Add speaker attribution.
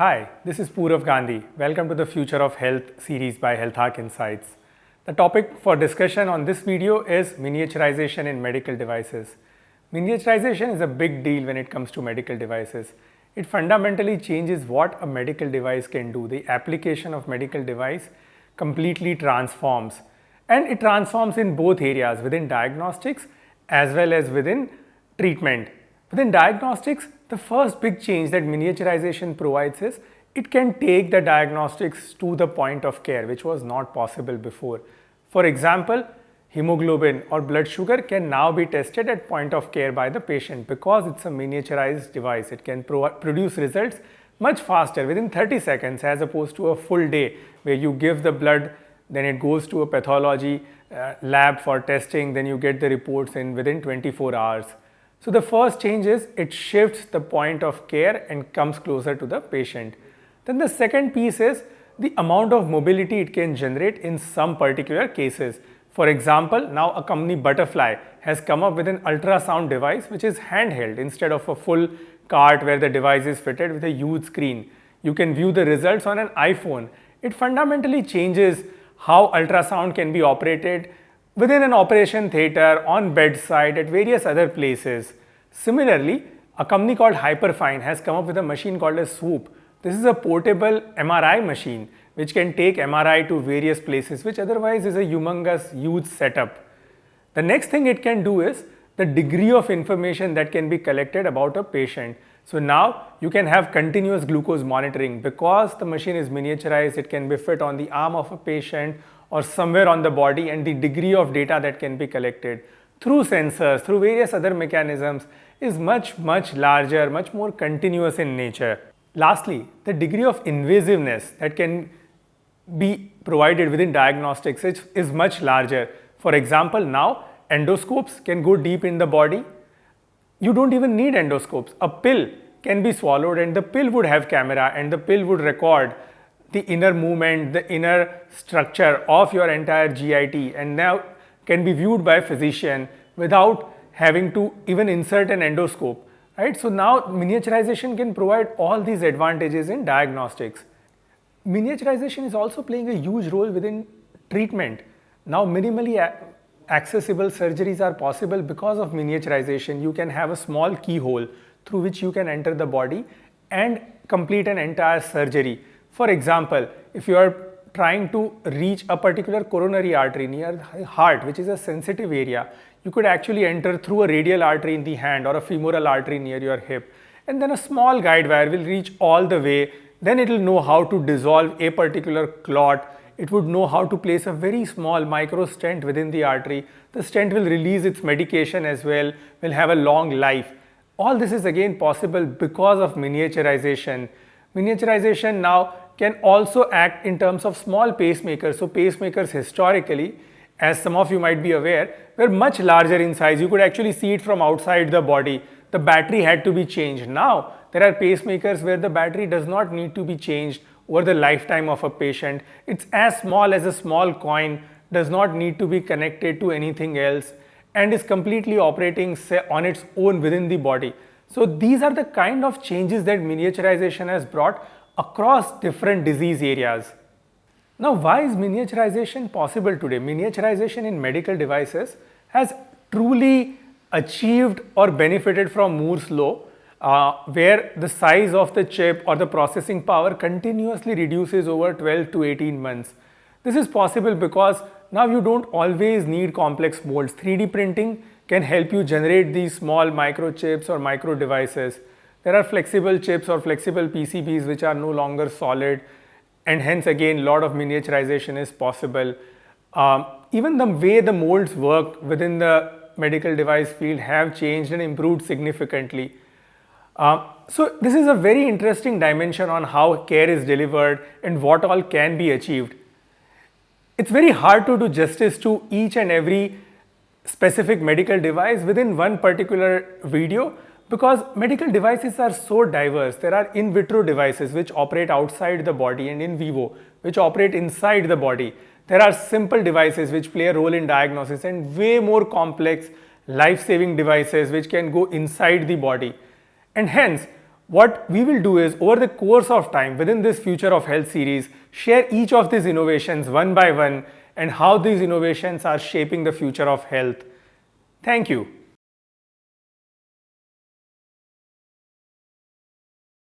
Speaker 1: Hi, this is Purav Gandhi. Welcome to the Future of Health series by Healthark Insights. The topic for discussion on this video is miniaturization in medical devices. Miniaturization is a big deal when it comes to medical devices. It fundamentally changes what a medical device can do. The application of medical device completely transforms, and it transforms in both areas, within diagnostics as well as within treatment. Within diagnostics, the first big change that miniaturization provides is it can take the diagnostics to the point of care, which was not possible before. For example, hemoglobin or blood sugar can now be tested at point of care by the patient because it's a miniaturized device. It can produce results much faster within 30 seconds as opposed to a full day where you give the blood, then it goes to a pathology lab for testing, then you get the reports in within 24 hours. So the first change is it shifts the point of care and comes closer to the patient. Then the second piece is the amount of mobility it can generate in some particular cases. For example, now a company Butterfly has come up with an ultrasound device which is handheld instead of a full cart where the device is fitted with a huge screen. You can view the results on an iPhone. It fundamentally changes how ultrasound can be operated within an operation theatre, on bedside, at various other places. Similarly, a company called Hyperfine has come up with a machine called a Swoop. This is a portable MRI machine which can take MRI to various places, which otherwise is a humongous, huge setup. The next thing it can do is the degree of information that can be collected about a patient. So now you can have continuous glucose monitoring because the machine is miniaturized. It can be fit on the arm of a patient or somewhere on the body, and the degree of data that can be collected through sensors, through various other mechanisms is much larger, much more continuous in nature. Lastly, the degree of invasiveness that can be provided within diagnostics is much larger. For example, now endoscopes can go deep in the body. You don't even need endoscopes. A pill can be swallowed and the pill would have camera and the pill would record the inner movement, the inner structure of your entire GIT, and now can be viewed by a physician without having to even insert an endoscope. Right? So now miniaturization can provide all these advantages in diagnostics. Miniaturization is also playing a huge role within treatment. Now minimally accessible surgeries are possible because of miniaturization. You can have a small keyhole through which you can enter the body and complete an entire surgery. For example, if you are trying to reach a particular coronary artery near the heart, which is a sensitive area, you could actually enter through a radial artery in the hand or a femoral artery near your hip. And then a small guide wire will reach all the way. Then it will know how to dissolve a particular clot. It would know how to place a very small micro stent within the artery. The stent will release its medication as well, will have a long life. All this is again possible because of miniaturization. Miniaturization now can also act in terms of small pacemakers. So pacemakers historically, as some of you might be aware, were much larger in size. You could actually see it from outside the body. The battery had to be changed. Now there are pacemakers where the battery does not need to be changed over the lifetime of a patient. It's as small as a small coin, does not need to be connected to anything else, and is completely operating on its own within the body. So these are the kind of changes that miniaturization has brought across different disease areas. Now, why is miniaturization possible today? Miniaturization in medical devices has truly achieved or benefited from Moore's law, where the size of the chip or the processing power continuously reduces over 12 to 18 months. This is possible because now you don't always need complex molds. 3D printing can help you generate these small microchips or micro devices. There are flexible chips or flexible PCBs which are no longer solid, and hence again a lot of miniaturization is possible. Even the way the molds work within the medical device field have changed and improved significantly. So this is a very interesting dimension on how care is delivered and what all can be achieved. It's very hard to do justice to each and every specific medical device within one particular video because medical devices are so diverse. There are in vitro devices which operate outside the body and in vivo which operate inside the body. There are simple devices which play a role in diagnosis and way more complex life-saving devices which can go inside the body. And hence, What we will do is, over the course of time within this Future of Health series, share each of these innovations one by one and how these innovations are shaping the future of health. Thank you.